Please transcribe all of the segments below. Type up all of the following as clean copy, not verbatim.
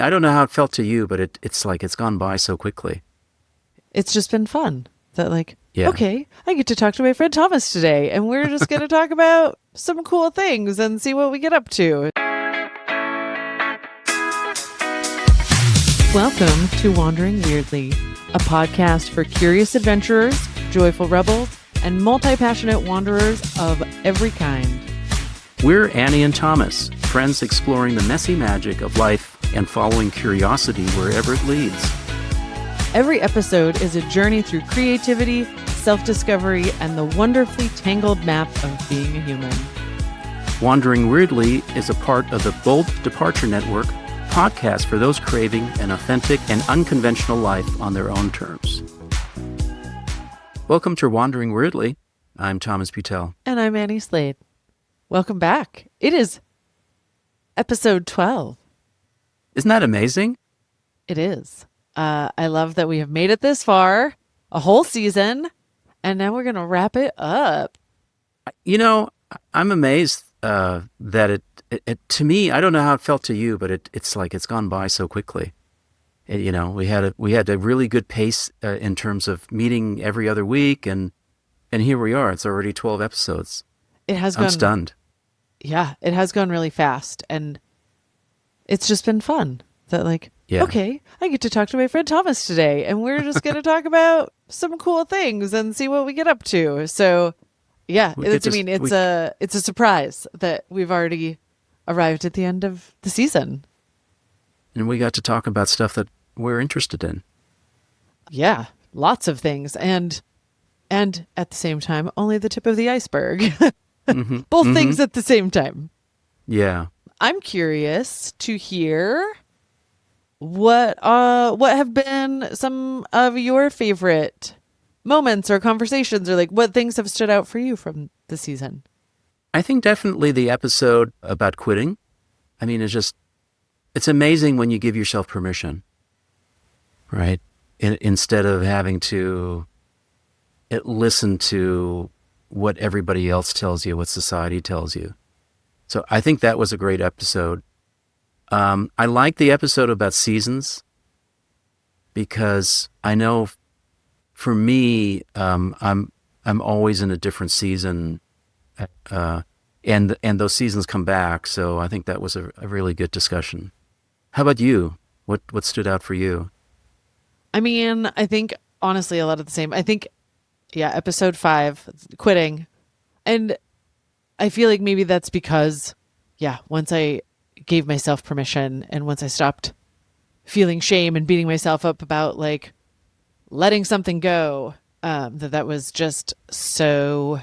I don't know how it felt to you, but it's like it's gone by so quickly. It's just been fun that Yeah. okay, I get to talk to my friend Thomas today and we're just going to talk about some cool things and see what we get up to. Welcome to Wandering Weirdly, a podcast for curious adventurers, joyful rebels, and multi-passionate wanderers of every kind. We're Annie and Thomas, friends exploring the messy magic of life and following curiosity wherever it leads. Every episode is a journey through creativity, self-discovery, and the wonderfully tangled map of being a human. Wandering Weirdly is a part of the Bold Departure Network, podcast for those craving an authentic and unconventional life on their own terms. Welcome to Wandering Weirdly. I'm Thomas Butel. And I'm Annie Slade. Welcome back. It is episode 12. Isn't that amazing? It is. I love that we have made it this far, a whole season, and now we're going to wrap it up. You know, I'm amazed that it to me, I don't know how it felt to you, but it's like it's gone by so quickly. We had a really good pace in terms of meeting every other week, and here we are. It's already 12 episodes. I'm stunned. Yeah, it has gone really fast, and it's just been fun. That okay, I get to talk to my friend Thomas today, and we're just going to talk about some cool things and see what we get up to. So, yeah, it's a surprise that we've already arrived at the end of the season. And we got to talk about stuff that we're interested in. Yeah, lots of things, and at the same time, only the tip of the iceberg. Mm-hmm. Both things at the same time. Yeah. I'm curious to hear what have been some of your favorite moments or conversations, or what things have stood out for you from the season. I think definitely the episode about quitting. I mean, it's amazing when you give yourself permission, right? Instead of having to listen to what everybody else tells you, what society tells you. So I think that was a great episode. I like the episode about seasons because I know for me, I'm always in a different season, and those seasons come back. So I think that was a really good discussion. How about you? What stood out for you? I mean, I think honestly a lot of the same. I think, yeah, episode 5, quitting, and I feel like maybe that's because, once I gave myself permission and once I stopped feeling shame and beating myself up about letting something go, that was just so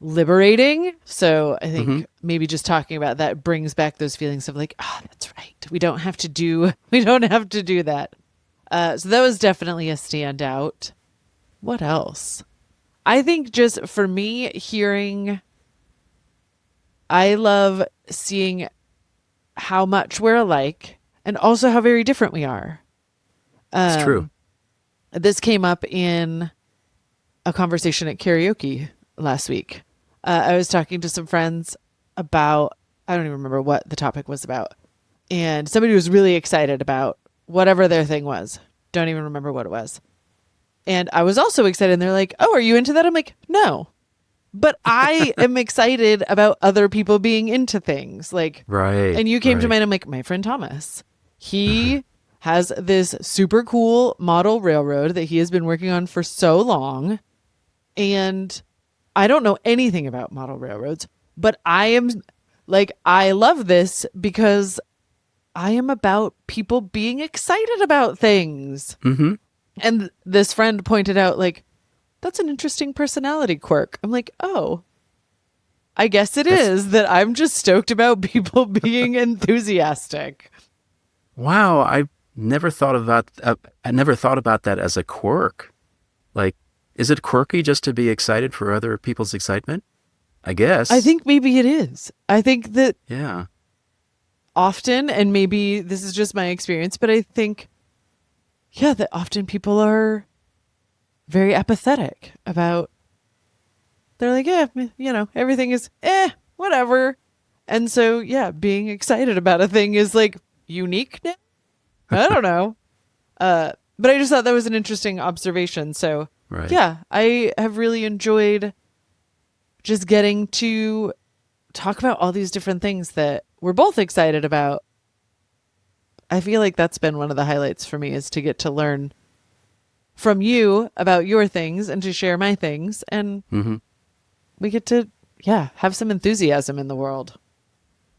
liberating. So I think maybe just talking about that brings back those feelings of that's right. We don't have to do that. So that was definitely a standout. What else? I think just for me, I love seeing how much we're alike and also how very different we are. It's true. This came up in a conversation at karaoke last week. I was talking to some friends about, I don't even remember what the topic was about. And somebody was really excited about whatever their thing was. Don't even remember what it was. And I was also excited. And they're like, oh, are you into that? I'm like, no. But I am excited about other people being into things. Right. And you came to right. mind. I'm like, my friend Thomas. He has this super cool model railroad that he has been working on for so long. And I don't know anything about model railroads, but I love this because I am about people being excited about things. Mm-hmm. And this friend pointed out, that's an interesting personality quirk. I'm like, oh, I guess is that I'm just stoked about people being enthusiastic. Wow, I never thought about that as a quirk. Is it quirky just to be excited for other people's excitement? I guess. I think maybe it is. I think that often, and maybe this is just my experience, but I think, that often people are very apathetic about, they're like, everything is, whatever. And so, being excited about a thing is unique now. I don't know. But I just thought that was an interesting observation. So Right. yeah, I have really enjoyed just getting to talk about all these different things that we're both excited about. I feel like that's been one of the highlights for me, is to get to learn from you about your things and to share my things. And Mm-hmm. we get to, have some enthusiasm in the world.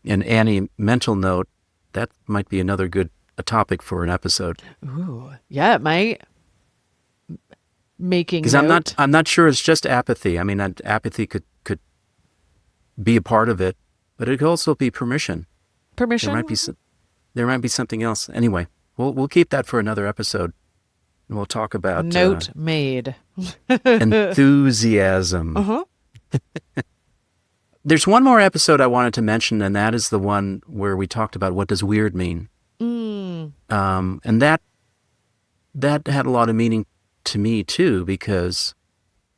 And Annie, mental note, that might be another good a topic for an episode. Ooh, yeah, it might. Making Because note. I'm not sure it's just apathy. I mean, apathy could be a part of it, but it could also be permission. Permission. There might be something else. Anyway, we'll keep that for another episode, and we'll talk about Note made. enthusiasm. Uh-huh. There's one more episode I wanted to mention, and that is the one where we talked about what does weird mean. And that had a lot of meaning to me too, because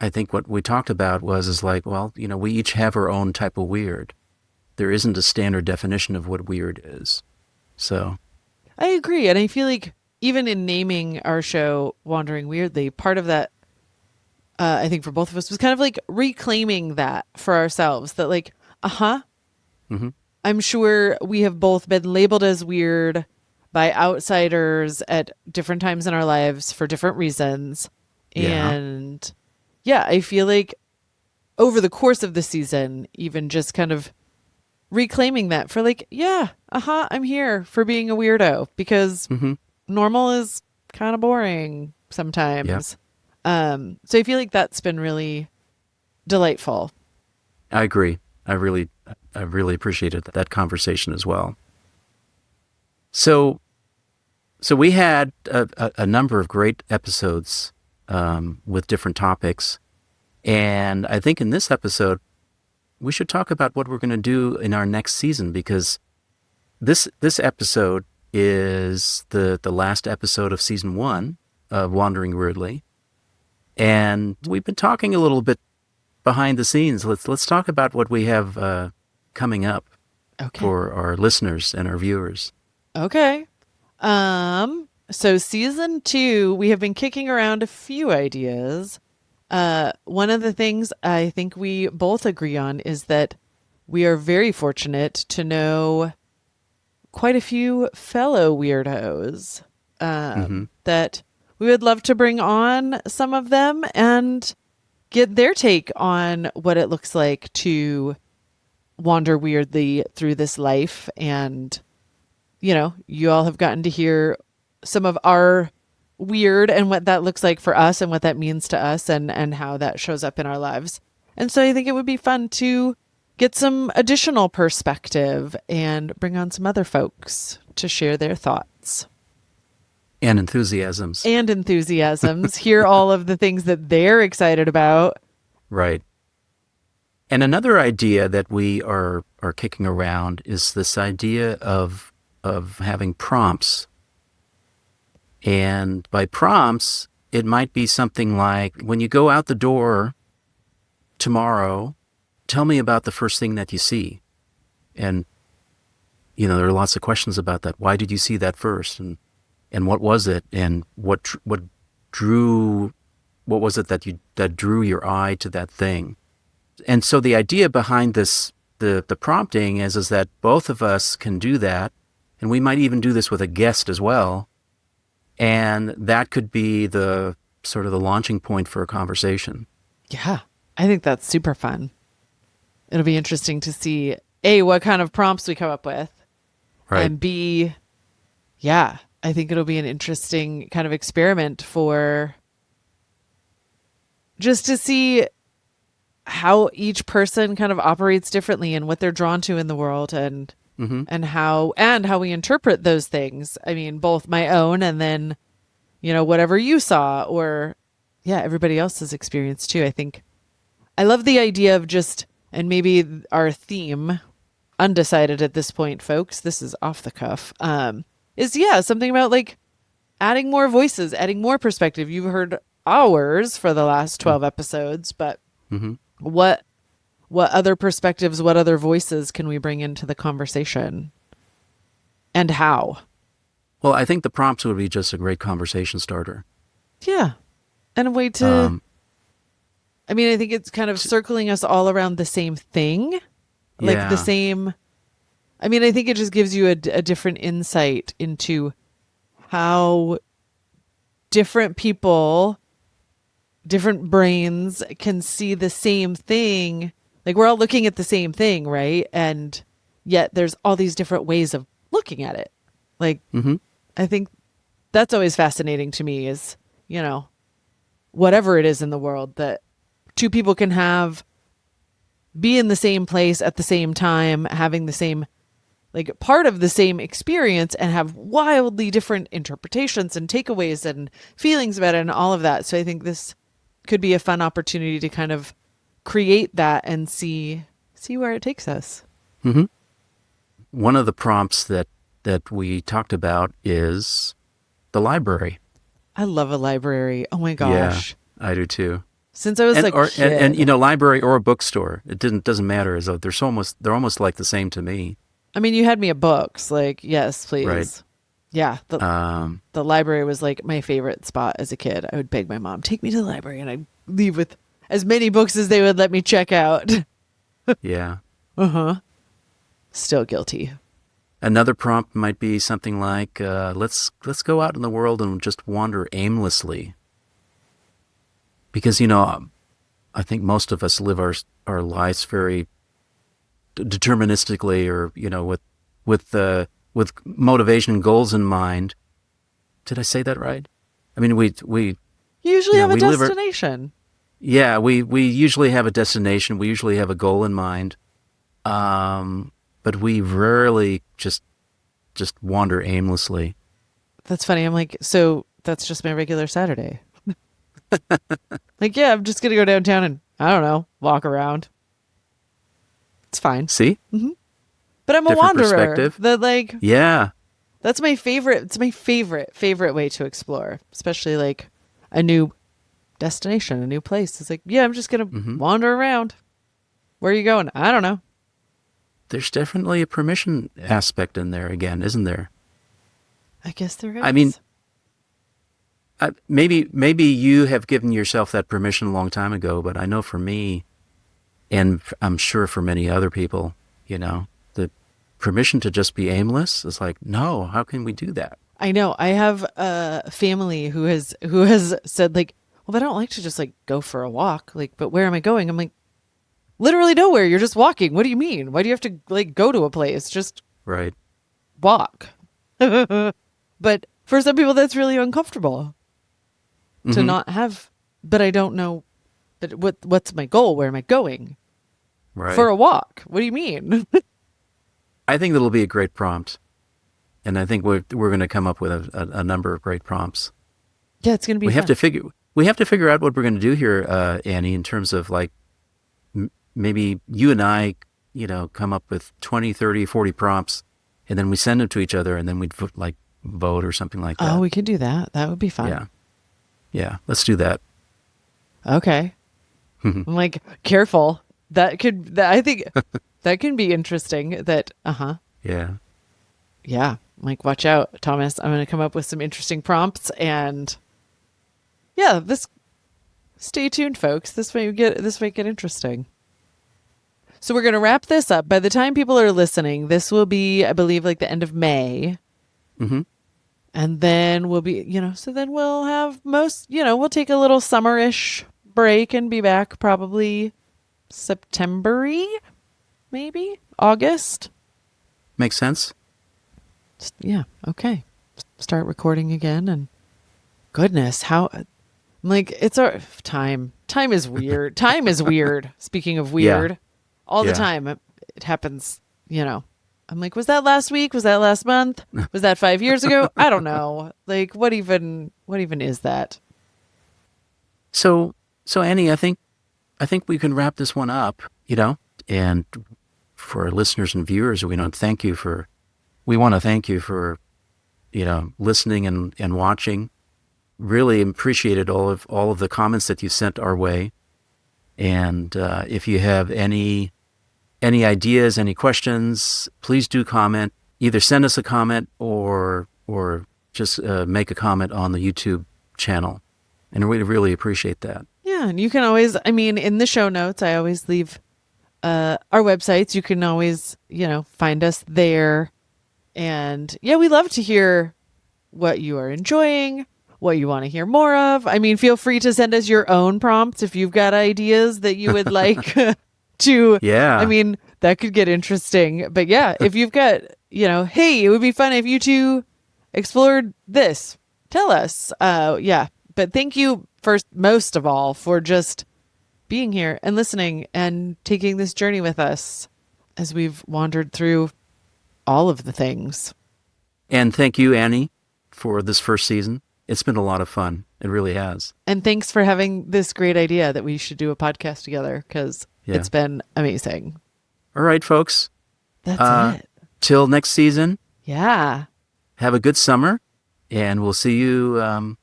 I think what we talked about is like, well, we each have our own type of weird. There isn't a standard definition of what weird is. So I agree. And I feel like even in naming our show Wandering Weirdly, part of that, I think for both of us, was kind of like reclaiming that for ourselves, that like, mm-hmm. I'm sure we have both been labeled as weird by outsiders at different times in our lives for different reasons. Yeah. And I feel like over the course of the season, even just kind of reclaiming that for like, I'm here for being a weirdo, because Mm-hmm. normal is kind of boring sometimes. So I feel like that's been really delightful. I agree. I really appreciated that conversation as well. So we had a number of great episodes with different topics, and I think in this episode we should talk about what we're going to do in our next season, because this episode is the last episode of season 1 of Wandering Weirdly, and we've been talking a little bit behind the scenes. Let's talk about what we have coming up for our listeners and our viewers. Okay. So season 2, we have been kicking around a few ideas. One of the things I think we both agree on is that we are very fortunate to know quite a few fellow weirdos, that we would love to bring on some of them and get their take on what it looks like to wander weirdly through this life. And you all have gotten to hear some of our weird and what that looks like for us and what that means to us, and how that shows up in our lives. And so I think it would be fun to get some additional perspective and bring on some other folks to share their thoughts. And enthusiasms. Hear all of the things that they're excited about. Right. And another idea that we are kicking around is this idea of having prompts. And by prompts, it might be something like, when you go out the door tomorrow, tell me about the first thing that you see. And, there are lots of questions about that. Why did you see that first? And what was it? And what was it that drew your eye to that thing? And so the idea behind this, the prompting is that both of us can do that. And we might even do this with a guest as well. And that could be the sort of the launching point for a conversation. Yeah, I think that's super fun. It'll be interesting to see, A, what kind of prompts we come up with. Right. And B, I think it'll be an interesting kind of experiment for just to see how each person kind of operates differently and what they're drawn to in the world, and how we interpret those things. I mean, both my own and then, whatever you saw, or everybody else's experience too. I think I love the idea of just, and maybe our theme, undecided at this point, folks, this is off the cuff, is something about like adding more voices, adding more perspective. You've heard ours for the last 12 episodes, but what other perspectives, what other voices can we bring into the conversation? and how. Well, I think the prompts would be just a great conversation starter. Yeah. And a way to, I mean, I think it's kind of circling us all around the same thing. Like the Yeah. same, I mean, I think it just gives you a different insight into how different people, different brains can see the same thing. Like we're all looking at the same thing, right? And yet there's all these different ways of looking at it. Like, I think that's always fascinating to me is, you know, whatever it is in the world that two people can be in the same place at the same time, having the same, like part of the same experience and have wildly different interpretations and takeaways and feelings about it and all of that. So I think this could be a fun opportunity to kind of create that and see where it takes us. One of the prompts that we talked about is the library. I love a library. Oh my gosh. Yeah, I do too. Since I was And you know, library or a bookstore, doesn't matter. As though they're almost like the same to me. I mean, you had me at books. Like, yes, please. Right. Yeah. The library was like my favorite spot as a kid. I would beg my mom, take me to the library, and I'd leave with as many books as they would let me check out. Yeah. Still guilty. Another prompt might be something like, let's go out in the world and just wander aimlessly. Because, you know, I think most of us live our lives very deterministically, or, you know, with motivation and goals in mind. Did I say that right? I mean, we You usually have a we live destination. yeah, we usually have a destination. We usually have a goal in mind. But we rarely just wander aimlessly. That's funny. I'm like, so that's just my regular Saturday. Like, yeah, I'm just going to go downtown and, I don't know, walk around. It's fine. See? But I'm a Different wanderer. perspective. That like, Yeah. that's my favorite. It's my favorite way to explore, especially like a new destination, a new place. It's like, yeah, I'm just going to wander around. Where are you going? I don't know. There's definitely a permission aspect in there again, isn't there? I guess there is. I mean, maybe you have given yourself that permission a long time ago, but I know for me, and I'm sure for many other people, you know, the permission to just be aimless is like, no, how can we do that? I know. I have a family who has said like, well, I don't like to just like go for a walk. Like, but where am I going? I'm like, literally nowhere. You're just walking. What do you mean? Why do you have to like go to a place? Just Right. walk. But for some people, that's really uncomfortable to not have. But I don't know. But what's my goal? Where am I going? Right. For a walk. What do you mean? I think that'll be a great prompt. And I think we're going to come up with a number of great prompts. Yeah, it's going to be We fun. have to figure out what we're going to do here, Annie, in terms of like maybe you and I, you know, come up with 20, 30, 40 prompts, and then we send them to each other, and then we'd vote or something like that. Oh, we could do that. That would be fun. Yeah. Yeah. Let's do that. Okay. I'm like, careful. I think that can be interesting. That, Yeah. yeah. I'm like, watch out, Thomas. I'm going to come up with some interesting prompts, and yeah, stay tuned, folks. This might get interesting. So we're going to wrap this up. By the time people are listening, this will be, I believe, like the end of May. And then we'll be, you know, so then we'll have we'll take a little summerish break and be back probably September-y, maybe August. Makes sense. Yeah. Okay. Start recording again. And goodness, how, like, it's our time. Time is weird. Time is weird. Speaking of weird, all the time it happens, you know. I'm like, was that last week? Was that last month? Was that 5 years ago? I don't know. Like, what even is that? So Annie, I think we can wrap this one up, you know, and for our listeners and viewers, we want to thank you for, you know, listening and watching. Really appreciated all of the comments that you sent our way. And if you have any ideas, any questions, please do comment. either send us a comment or just make a comment on the YouTube channel. And we'd really appreciate that. Yeah. And you can always, in the show notes, I always leave our websites. You can always, find us there. And yeah, we love to hear what you are enjoying, what you want to hear more of. Feel free to send us your own prompts if you've got ideas that you would like to. Yeah. That could get interesting. But yeah, if you've got, hey, it would be fun if you two explored this. Tell us. Yeah. But thank you most of all, for just being here and listening and taking this journey with us as we've wandered through all of the things. And thank you, Annie, for this first season. It's been a lot of fun. It really has. And thanks for having this great idea that we should do a podcast together, because it's been amazing. All right, folks. That's it. Till next season. Yeah. Have a good summer, and we'll see you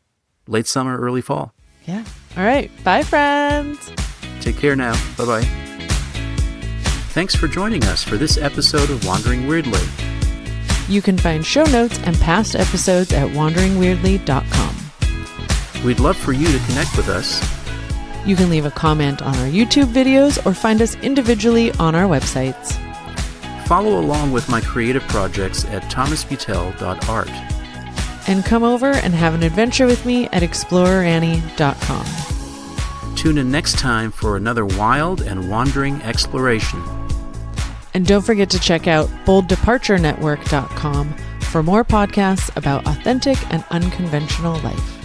late summer, early fall. Yeah. All right. Bye, friends. Take care now. Bye-bye. Thanks for joining us for this episode of Wandering Weirdly. You can find show notes and past episodes at wanderingweirdly.com. We'd love for you to connect with us. You can leave a comment on our YouTube videos or find us individually on our websites. Follow along with my creative projects at thomasbutel.art. And come over and have an adventure with me at explorerannie.com. Tune in next time for another wild and wandering exploration. And don't forget to check out bolddeparturenetwork.com for more podcasts about authentic and unconventional life.